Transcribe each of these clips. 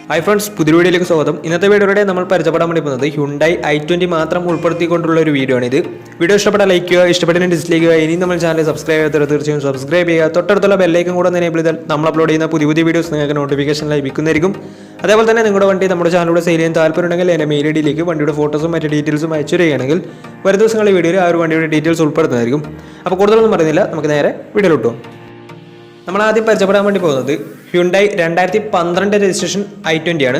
Hi friends, പുതിയ വീഡിയോയിലേക്ക് സ്വാഗതം. ഇന്നത്തെ വീഡിയോയുടെ നമ്മൾ പരിചയപ്പെടാൻ വേണ്ടി പോകുന്നത് ഹ്യുണ്ടായി i20 മാത്രം ഉൾപ്പെടുത്തിക്കൊണ്ടുള്ള ഒരു വീഡിയോ ആണ് ഇത്. വീഡിയോ ഇഷ്ടപ്പെട്ടാൽ ലൈക്ക് ചെയ്യുക, ഇഷ്ടപ്പെട്ടതിന് ഡിസ്ലൈക്ക് ചെയ്യുക. ഇനി നമ്മൾ ചാനൽ സബ്സ്ക്രൈബ് ചെയ്യാത്തവർ തീർച്ചയായും സബ്സ്ക്രൈബ് ചെയ്യുക. തൊട്ടടുത്തുള്ള ബെല്ലൈക്കൻ കൂടെ എനേബിൾ ചെയ്താൽ നമ്മൾ അപ്ലോഡ് ചെയ്യുന്ന പുതിയ വീഡിയോസ് നിങ്ങൾക്ക് നോട്ടിഫിക്കേഷൻ ലഭിക്കുന്നതായിരിക്കും. അതേപോലെ തന്നെ നിങ്ങളുടെ വണ്ടി നമ്മുടെ ചാനലിലൂടെ സെയിൽ ചെയ്യാൻ താല്പര്യമുണ്ടെങ്കിൽ എൻ്റെ മെയിൽ ഐഡിയിലേക്ക് വണ്ടിയുടെ ഫോട്ടോസും മറ്റ് ഡീറ്റെയിൽസും അയച്ചു തരികയാണെങ്കിൽ വരും ദിവസങ്ങളിൽ വീഡിയോയിൽ ആ ഒരു വണ്ടിയുടെ ഡീറ്റെയിൽസ് ഉൾപ്പെടുന്നതായിരിക്കും. അപ്പോൾ കൂടുതലൊന്നും പറയുന്നില്ല, നമുക്ക് നേരെ വീഡിയോയിലോട്ടും. നമ്മൾ ആദ്യം പരിചയപ്പെടാൻ വേണ്ടി പോകുന്നത് ഹ്യുണ്ടായി 2012 രജിസ്ട്രേഷൻ i20 ആണ്.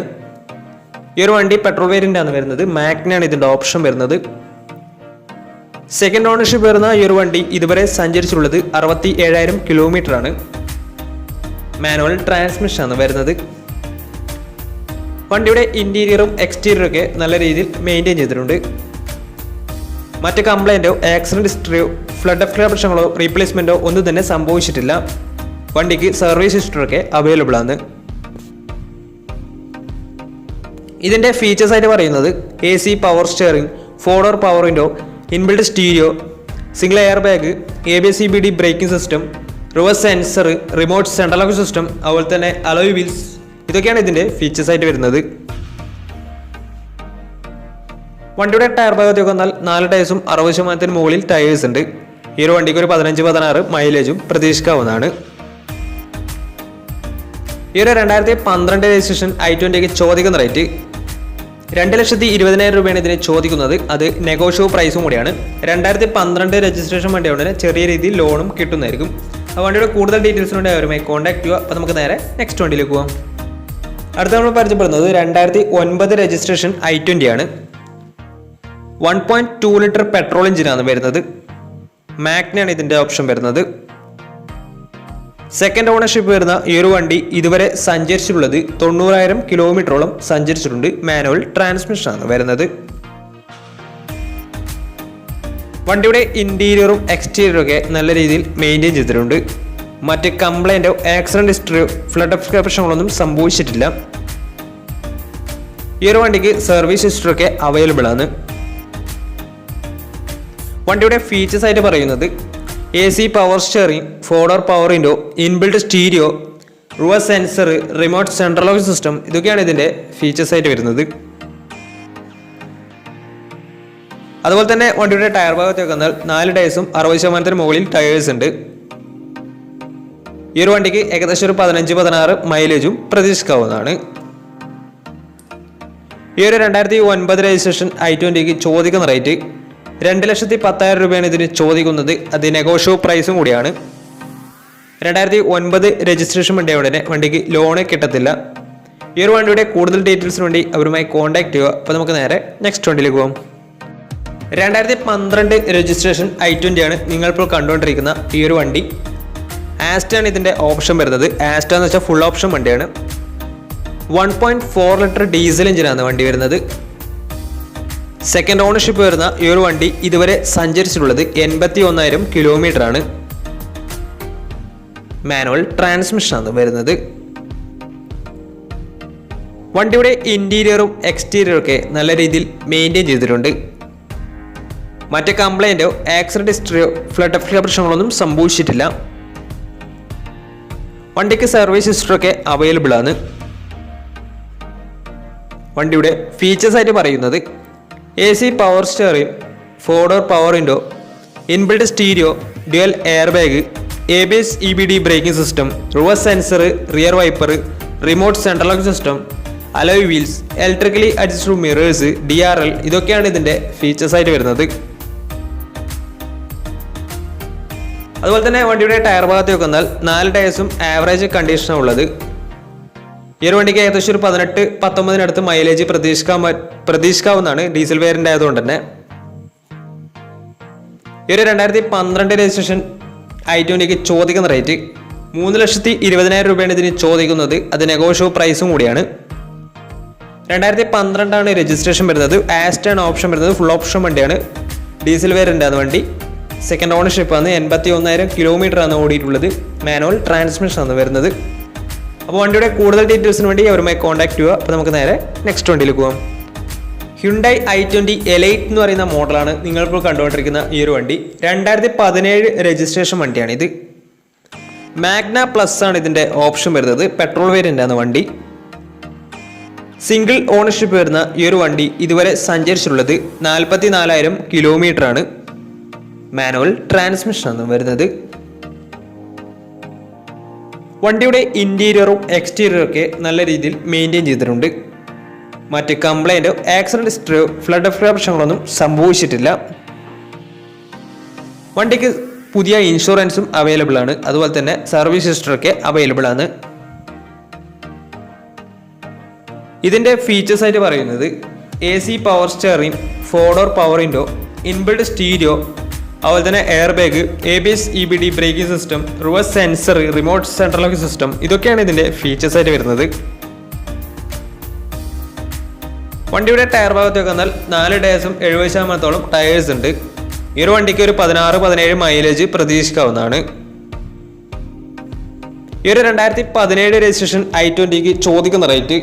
ഈ ഒരു വണ്ടി പെട്രോൾ വേരിയൻ്റ് ആണ് വരുന്നത്. മാഗ്നയാണ് ഇതിൻ്റെ ഓപ്ഷൻ വരുന്നത്. സെക്കൻഡ് ഓണർഷിപ്പ് വരുന്ന ഈ ഒരു വണ്ടി ഇതുവരെ സഞ്ചരിച്ചിട്ടുള്ളത് 67,000 കിലോമീറ്റർ ആണ്. മാനുവൽ ട്രാൻസ്മിഷൻ ആണ് വരുന്നത്. വണ്ടിയുടെ ഇന്റീരിയറും എക്സ്റ്റീരിയറും ഒക്കെ നല്ല രീതിയിൽ മെയിൻറ്റെയിൻ ചെയ്തിട്ടുണ്ട്. മറ്റ് കംപ്ലൈൻറ്റോ ആക്സിഡന്റ് ഹിസ്റ്ററിയോ ഫ്ലഡ് പ്രശ്നങ്ങളോ റീപ്ലേസ്മെൻറ്റോ ഒന്നും തന്നെ സംഭവിച്ചിട്ടില്ല. വണ്ടിക്ക് സർവീസ് ഹിസ്റ്ററൊക്കെ അവൈലബിൾ ആണ്. ഇതിൻ്റെ ഫീച്ചേഴ്സ് ആയിട്ട് പറയുന്നത് AC power steering, 4-door power window, inbuilt stereo, single air bag, ABS CBD braking system, reverse sensor, remote central lock system, അതുപോലെ തന്നെ അലോയ് വീൽസ്, ഇതൊക്കെയാണ് ഇതിൻ്റെ ഫീച്ചേഴ്സ് ആയിട്ട് വരുന്നത്. വണ്ടിയുടെ ടയർ ഭാഗത്തേക്ക് വന്നാൽ 4 ടയേഴ്സും 60% മുകളിൽ ടയേഴ്സ് ഉണ്ട്. ഈ ഒരു വണ്ടിക്ക് ഒരു 15-16 മൈലേജും പ്രതീക്ഷിക്കാവുന്നതാണ്. ഈ ഒരു 2012 രജിസ്ട്രേഷൻ i20ക്ക് ചോദിക്കുന്ന റേറ്റ് 2,20,000 രൂപയാണ് ഇതിന് ചോദിക്കുന്നത്. അത് നെഗോഷ്യബിൾ പ്രൈസും കൂടിയാണ്. 2012 രജിസ്ട്രേഷൻ വണ്ടിയോടെ ചെറിയ രീതിയിൽ ലോണും കിട്ടുന്നതായിരിക്കും. ആ വണ്ടിയുടെ കൂടുതൽ ഡീറ്റെയിൽസിനുണ്ട് അവരുമായി കോൺടാക്ട് ചെയ്യുക. അപ്പോൾ നമുക്ക് നേരെ നെക്സ്റ്റ് വണ്ടിയിലേക്ക് പോകാം. അടുത്ത നമ്മൾ പരിചയപ്പെടുന്നത് 2009 രജിസ്ട്രേഷൻ i20 ആണ്. 1.2 ലിറ്റർ പെട്രോൾ എഞ്ചിനാണ് വരുന്നത്. മാഗ്നയാണ് ഇതിൻ്റെ ഓപ്ഷൻ വരുന്നത്. സെക്കൻഡ് ഓണർഷിപ്പ് വരുന്ന ഈ ഒരു വണ്ടി ഇതുവരെ സഞ്ചരിച്ചിട്ടുള്ളത് 90,000 കിലോമീറ്ററോളം സഞ്ചരിച്ചിട്ടുണ്ട്. മാനുവൽ ട്രാൻസ്മിഷൻ ആണ് വരുന്നത്. വണ്ടിയുടെ ഇന്റീരിയറും എക്സ്റ്റീരിയറും ഒക്കെ നല്ല രീതിയിൽ മെയിൻറ്റെയിൻ ചെയ്തിട്ടുണ്ട്. മറ്റ് കംപ്ലൈൻറ്റോ ആക്സിഡന്റ് ഹിസ്റ്ററിയോ ഫ്ലഡ് പ്രശ്നങ്ങളൊന്നും സംഭവിച്ചിട്ടില്ല. ഈ ഒരു വണ്ടിക്ക് സർവീസ് ഹിസ്റ്ററൊക്കെ അവൈലബിൾ ആണ്. വണ്ടിയുടെ ഫീച്ചേഴ്സ് ആയിട്ട് പറയുന്നത് AC power steering, 4-door power window, inbuilt stereo, reverse sensor, remote central lock system, ഇതൊക്കെയാണ് ഇതിൻ്റെ ഫീച്ചേഴ്സ് ആയിട്ട് വരുന്നത്. അതുപോലെ തന്നെ വണ്ടിയുടെ ടയർ ഭാഗത്തേക്ക് വന്നാൽ 4 ടയേഴ്സും 60% മുകളിൽ ടയേഴ്സ് ഉണ്ട്. ഈ ഒരു വണ്ടിക്ക് ഏകദേശം ഒരു 15-16 മൈലേജും പ്രതീക്ഷിക്കാവുന്നതാണ്. ഈ ഒരു 2009 രജിസ്ട്രേഷൻ i20ക്ക് ചോദിക്കുന്ന റേറ്റ് 2,10,000 രൂപയാണ് ഇതിന് ചോദിക്കുന്നത്. അത് നെഗോഷ്യബിൾ പ്രൈസും കൂടിയാണ്. 2009 രജിസ്ട്രേഷൻ വണ്ടിയോടെ വണ്ടിക്ക് ലോണ് കിട്ടത്തില്ല. ഈ ഒരു വണ്ടിയുടെ കൂടുതൽ ഡീറ്റെയിൽസിന് വേണ്ടി അവരുമായി കോൺടാക്ട് ചെയ്യുക. അപ്പോൾ നമുക്ക് നേരെ നെക്സ്റ്റ് വണ്ടിയിലേക്ക് പോകാം. 2012 രജിസ്ട്രേഷൻ i20 ആണ് നിങ്ങളിപ്പോൾ കണ്ടുകൊണ്ടിരിക്കുന്ന ഈ ഒരു വണ്ടി. ആസ്റ്റയാണ് ഇതിൻ്റെ ഓപ്ഷൻ വരുന്നത്. ആസ്റ്റ എന്ന് വെച്ചാൽ ഫുൾ ഓപ്ഷൻ വണ്ടിയാണ്. 1.4 ലിറ്റർ ഡീസൽ എഞ്ചിനാണ് വണ്ടി വരുന്നത്. സെക്കൻഡ് ഓണർഷിപ്പ് വരുന്ന ഈ ഒരു വണ്ടി ഇതുവരെ സഞ്ചരിച്ചിട്ടുള്ളത് 81,000 കിലോമീറ്റർ ആണ്. മാനുവൽ ട്രാൻസ്മിഷൻ ആണ് വരുന്നത്. വണ്ടിയുടെ ഇന്റീരിയറും എക്സ്റ്റീരിയറും ഒക്കെ നല്ല രീതിയിൽ മെയിൻറ്റെയിൻ ചെയ്തിട്ടുണ്ട്. മറ്റ് കംപ്ലൈൻറ്റോ ആക്സിഡന്റ് ഹിസ്റ്ററിയോ ഫ്ലഡ് പ്രശ്നങ്ങളൊന്നും സംഭവിച്ചിട്ടില്ല. വണ്ടിക്ക് സർവീസ് ഹിസ്റ്ററൊക്കെ അവൈലബിൾ ആണ്. വണ്ടിയുടെ ഫീച്ചേഴ്സ് ആയിട്ട് പറയുന്നത് AC power steering, 4-door power window, inbuilt stereo, dual air bag, ABS EBD braking system, reverse sensor, rear wiper, remote central lock system, alloy wheels, electrically adjustable mirrors, DRL, ഇതൊക്കെയാണ് ഇതിൻ്റെ features ആയിട്ട് വരുന്നത്. അതുപോലെ തന്നെ വണ്ടിയുടെ tyre ഭാഗത്തേക്ക് വന്നാൽ 4 ടയേഴ്സും average കണ്ടീഷനാണ് ഉള്ളത്. ഈ ഒരു വണ്ടിക്ക് ഏകദേശം ഒരു 18-19 മൈലേജ് പ്രതീക്ഷിക്കാവുന്നതാണ് ഡീസൽ വേരിയൻ്റ് ആയതുകൊണ്ട് തന്നെ. ഈ ഒരു 2012 രജിസ്ട്രേഷൻ i20ക്ക് ചോദിക്കുന്ന റേറ്റ് 3,20,000 രൂപയാണ് ഇതിന് ചോദിക്കുന്നത്. അത് നെഗോഷ്യബിൾ പ്രൈസും കൂടിയാണ്. 2012 രജിസ്ട്രേഷൻ വരുന്നത്. ആസ്റ്റയാണ് ഓപ്ഷൻ വരുന്നത്. ഫുൾ ഓപ്ഷൻ വണ്ടിയാണ്. ഡീസൽ വേരിയൻ്റ് ആണ് വണ്ടി. സെക്കൻഡ് ഓണർഷിപ്പ് ആണ്. 81,000 കിലോമീറ്റർ ആണ് ഓടിയിട്ടുള്ളത്. മാനുവൽ ട്രാൻസ്മിഷൻ ആണ് വരുന്നത്. അപ്പോൾ വണ്ടിയുടെ കൂടുതൽ ഡീറ്റെയിൽസിന് വേണ്ടി അവരുമായി കോൺടാക്ട് ചെയ്യുക. അപ്പോൾ നമുക്ക് നേരെ നെക്സ്റ്റ് വണ്ടിയിലേക്ക് പോകാം. ഹ്യുണ്ടായി i20 എലൈറ്റ് എന്ന് പറയുന്ന മോഡലാണ് നിങ്ങളിപ്പോൾ കണ്ടുകൊണ്ടിരിക്കുന്ന ഈ ഒരു വണ്ടി. 2017 രജിസ്ട്രേഷൻ വണ്ടിയാണ് ഇത്. മാഗ്ന പ്ലസ് ആണ് ഇതിൻ്റെ ഓപ്ഷൻ വരുന്നത്. പെട്രോൾ വേരിയൻ്റ് ആണ് വണ്ടി. സിംഗിൾ ഓണർഷിപ്പ് വരുന്ന ഈ ഒരു വണ്ടി ഇതുവരെ സഞ്ചരിച്ചിട്ടുള്ളത് 44,000 കിലോമീറ്റർ ആണ്. മാനുവൽ ട്രാൻസ്മിഷനാണ് വരുന്നത്. വണ്ടിയുടെ ഇന്റീരിയറും എക്സ്റ്റീരിയറും ഒക്കെ നല്ല രീതിയിൽ മെയിൻറ്റെയിൻ ചെയ്തിട്ടുണ്ട്. മറ്റ് കംപ്ലൈൻറ്റോ ആക്സിഡന്റ് ഹിസ്റ്ററിയോ ഫ്ലഡ് പ്രശ്നങ്ങളൊന്നും സംഭവിച്ചിട്ടില്ല. വണ്ടിക്ക് പുതിയ ഇൻഷുറൻസും അവൈലബിൾ ആണ്. അതുപോലെ തന്നെ സർവീസ് ഹിസ്റ്ററൊക്കെ അവൈലബിൾ ആണ്. ഇതിൻ്റെ ഫീച്ചേഴ്സ് ആയിട്ട് പറയുന്നത് AC power steering, 4 door power window, inbuilt stereo, അതുപോലെ തന്നെ air bag, ABS EBD braking system, reverse sensor, remote central lock system, ഇതൊക്കെയാണ് ഇതിൻ്റെ ഫീച്ചേഴ്സ് ആയിട്ട് വരുന്നത്. വണ്ടിയുടെ ടയർ ഭാഗത്തേക്ക് വന്നാൽ 4 ടയേഴ്സും 70% ടയേഴ്സ് ഉണ്ട്. ഈ ഒരു വണ്ടിക്ക് ഒരു 16-17 മൈലേജ് പ്രതീക്ഷിക്കാവുന്നതാണ്. ഈ ഒരു 2017 രജിസ്ട്രേഷൻ i20ക്ക് ചോദിക്കുന്ന റേറ്റ്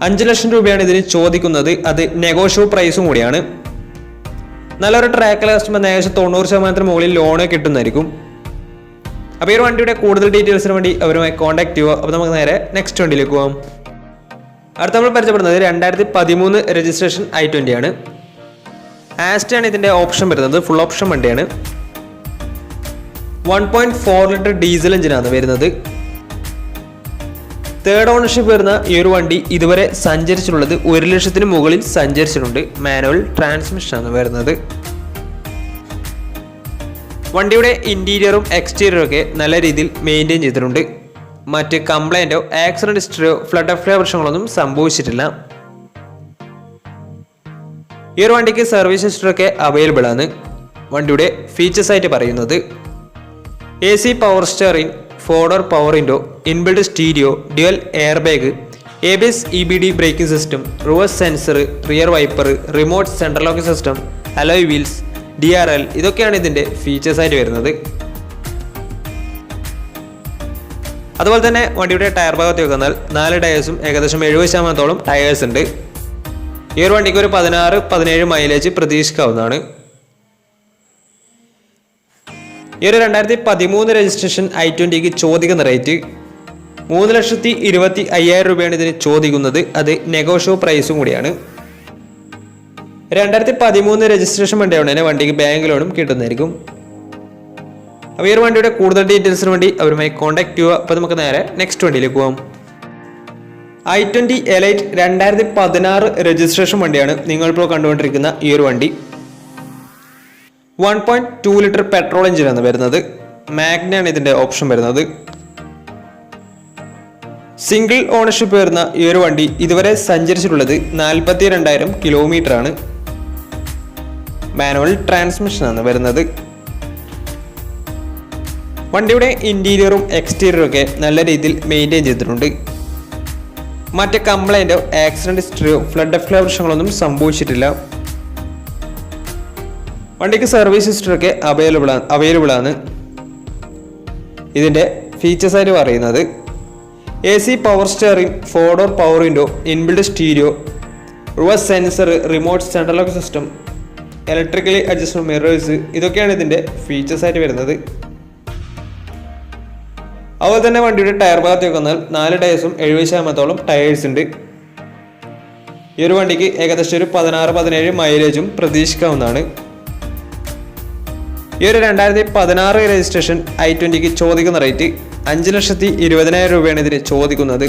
5 ലക്ഷം രൂപയാണ് ഇതിന് ചോദിക്കുന്നത്. അത് നെഗോഷ്യബിൾ പ്രൈസും കൂടിയാണ്. നല്ലൊരു ട്രാക്കിൽ കസ്റ്റമർ ഏകദേശം 90% മുകളിൽ ലോണ് കിട്ടുന്നതായിരിക്കും. അപ്പോൾ ഈ ഒരു വണ്ടിയുടെ കൂടുതൽ ഡീറ്റെയിൽസിന് വേണ്ടി അവരുമായി കോൺടാക്ട് ചെയ്യുക. അപ്പോൾ നമുക്ക് നേരെ നെക്സ്റ്റ് വണ്ടിയിലേക്ക് പോകാം. അടുത്ത നമ്മൾ പരിചയപ്പെടുന്നത് 2013 രജിസ്ട്രേഷൻ i20 ആണ്. ആസ്റ്റയാണ് ഇതിൻ്റെ ഓപ്ഷൻ വരുന്നത്. ഫുൾ ഓപ്ഷൻ വണ്ടിയാണ്. 1.4 ലിറ്റർ ഡീസൽ എഞ്ചിനാണ് വരുന്നത്. തേർഡ് ഓണർഷിപ്പ് വരുന്ന ഈ ഒരു വണ്ടി ഇതുവരെ സഞ്ചരിച്ചിട്ടുള്ളത് 1 ലക്ഷത്തിന് മുകളിൽ സഞ്ചരിച്ചിട്ടുണ്ട്. മാനുവൽ ട്രാൻസ്മിഷനാണ് വരുന്നത്. വണ്ടിയുടെ ഇന്റീരിയറും എക്സ്റ്റീരിയറും ഒക്കെ നല്ല രീതിയിൽ മെയിൻറ്റെയിൻ ചെയ്തിട്ടുണ്ട്. മറ്റ് കംപ്ലൈൻറ്റോ ആക്സിഡന്റ് ഹിസ്റ്ററിയോ ഫ്ലഡ് പ്രശ്നങ്ങളൊന്നും സംഭവിച്ചിട്ടില്ല. ഈ ഒരു വണ്ടിക്ക് സർവീസ് ഹിസ്റ്ററൊക്കെ അവൈലബിൾ ആണ്. വണ്ടിയുടെ ഫീച്ചേഴ്സ് ആയിട്ട് പറയുന്നത് AC power steering, 4 door power window, inbuilt stereo, dual air bag, ABS EBD braking system, reverse sensor, rear wiper, remote central lock system, alloy wheels, DRL, ഇതൊക്കെയാണ് ഇതിൻ്റെ ഫീച്ചേഴ്സ് ആയിട്ട് വരുന്നത്. അതുപോലെ തന്നെ വണ്ടിയുടെ ടയർ ഭാഗത്തേക്ക് വന്നാൽ 4 ടയേഴ്സും ഏകദേശം 70% ടയേഴ്സ് ഉണ്ട്. ഈ ഒരു വണ്ടിക്ക് ഒരു 16-17 മൈലേജ് പ്രതീക്ഷിക്കാവുന്നതാണ്. ഈ ഒരു 2013 രജിസ്ട്രേഷൻ i20ക്ക് ചോദിക്കുന്ന റേറ്റ് 3,25,000 രൂപയാണ് ഇതിന് ചോദിക്കുന്നത്. അത് നെഗോഷ്യബിൾ പ്രൈസും കൂടിയാണ്. 2013 രജിസ്ട്രേഷൻ വണ്ടിയാണ് തന്നെ വണ്ടിക്ക് ബാങ്ക് ലോണും കിട്ടുന്നതായിരിക്കും. അപ്പോൾ ഈ ഒരു വണ്ടിയുടെ കൂടുതൽ ഡീറ്റെയിൽസിന് വേണ്ടി അവരുമായി കോൺടാക്ട് ചെയ്യുക. അപ്പോൾ നമുക്ക് നേരെ നെക്സ്റ്റ് വണ്ടിയിലേക്ക് പോകാം. i20 എലൈറ്റ് 2016 രജിസ്ട്രേഷൻ വണ്ടിയാണ് നിങ്ങളിപ്പോൾ കണ്ടുകൊണ്ടിരിക്കുന്ന ഈ ഒരു വണ്ടി. 1.2 ലിറ്റർ പെട്രോൾ എഞ്ചിനാണ് വരുന്നത്. മാഗ്നയാണ് ഇതിൻ്റെ ഓപ്ഷൻ വരുന്നത്. സിംഗിൾ ഓണർഷിപ്പ് വരുന്ന ഈ ഒരു വണ്ടി ഇതുവരെ സഞ്ചരിച്ചിട്ടുള്ളത് 42,000 കിലോമീറ്റർ ആണ്. മാനുവൽ ട്രാൻസ്മിഷനാണ് വരുന്നത്. വണ്ടിയുടെ ഇന്റീരിയറും എക്സ്റ്റീരിയറും ഒക്കെ നല്ല രീതിയിൽ മെയിൻറ്റെയിൻ ചെയ്തിട്ടുണ്ട്. മറ്റ് കംപ്ലൈൻറ്റോ ആക്സിഡന്റ് ഹിസ്റ്ററിയോ ഫ്ലഡ് പ്രശ്നങ്ങളൊന്നും സംഭവിച്ചിട്ടില്ല. വണ്ടിക്ക് സർവീസ് ഹിസ്റ്ററൊക്കെ അവൈലബിൾ ആണ്. ഇതിൻ്റെ ഫീച്ചേഴ്സ് ആയിട്ട് പറയുന്നത് AC power steering, 4 door power window, inbuilt stereo, reverse sensor, remote central lock system, electrically adjustable mirrors, ഇതൊക്കെയാണ് ഇതിൻ്റെ ഫീച്ചേഴ്സ് ആയിട്ട് വരുന്നത്. അതുപോലെ തന്നെ വണ്ടിയുടെ ടയർ ഭാഗത്തേക്ക് വന്നാൽ 4 ടയേഴ്സും 70% ടയേഴ്സ് ഉണ്ട്. ഈ ഒരു വണ്ടിക്ക് ഏകദേശം ഒരു 16-17 മൈലേജും പ്രതീക്ഷിക്കാവുന്നതാണ്. ഈ ഒരു 2016 രജിസ്ട്രേഷൻ i20ക്ക് ചോദിക്കുന്ന റേറ്റ് 5,20,000 രൂപയാണ് ഇതിന് ചോദിക്കുന്നത്.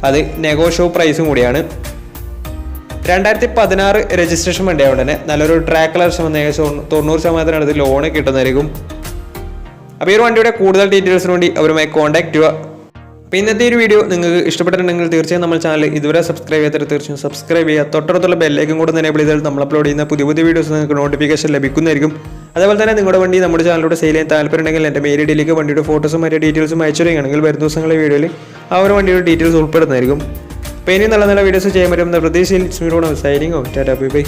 അത് നെഗോഷ്യബിൾ പ്രൈസും കൂടിയാണ്. 2016 രജിസ്ട്രേഷൻ വണ്ടിയായതുകൊണ്ട് തന്നെ നല്ലൊരു ട്രാക്ക് ലക്ഷം ഏകദേശം 90% അടുത്ത് ലോണ് കിട്ടുന്നതായിരിക്കും. അപ്പോൾ ഈ ഒരു വണ്ടിയുടെ കൂടുതൽ ഡീറ്റെയിൽസിന് വേണ്ടി അവരുമായി കോൺടാക്ട് ചെയ്യുക. അപ്പോൾ ഇന്നത്തെ ഒരു വീഡിയോ നിങ്ങൾക്ക് ഇഷ്ടപ്പെട്ടിട്ടുണ്ടെങ്കിൽ തീർച്ചയായും നമ്മൾ ചാനൽ ഇതുവരെ സബ്സ്ക്രൈബ് ചെയ്യാത്ത തീർച്ചയായും സബ്സ്ക്രൈബ് ചെയ്യുക. തൊട്ടടുത്തുള്ള ബെല്ലേക്കും കൂടെ എനേബിൾ ചെയ്താൽ നമ്മൾ അപ്ലോഡ് ചെയ്യുന്ന പുതിയ വീഡിയോസ് നിങ്ങൾക്ക് നോട്ടിഫിക്കേഷൻ ലഭിക്കുന്നതായിരിക്കും. അതേപോലെ തന്നെ നിങ്ങളുടെ വണ്ടി നമ്മുടെ ചാനലിലൂടെ സെയിൽ ചെയ്യാൻ താല്പര്യമുണ്ടെങ്കിൽ എൻ്റെ മെയിൽ ഐഡിയിലേക്ക് വണ്ടിയുടെ ഫോട്ടോസും മറ്റു ഡീറ്റെയിൽസും അയച്ചു തരികയാണെങ്കിൽ വരും ദിവസങ്ങളിലെ വീഡിയോയിൽ ആ ഒരു വണ്ടിയുടെ ഡീറ്റെയിൽസ് ഉൾപ്പെടുന്നതായിരിക്കും. അപ്പോൾ ഇനി നല്ല വീഡിയോസ് ചെയ്യാൻ പറ്റുന്ന പ്രതീക്ഷയിൽ signing off. Tata bye bye.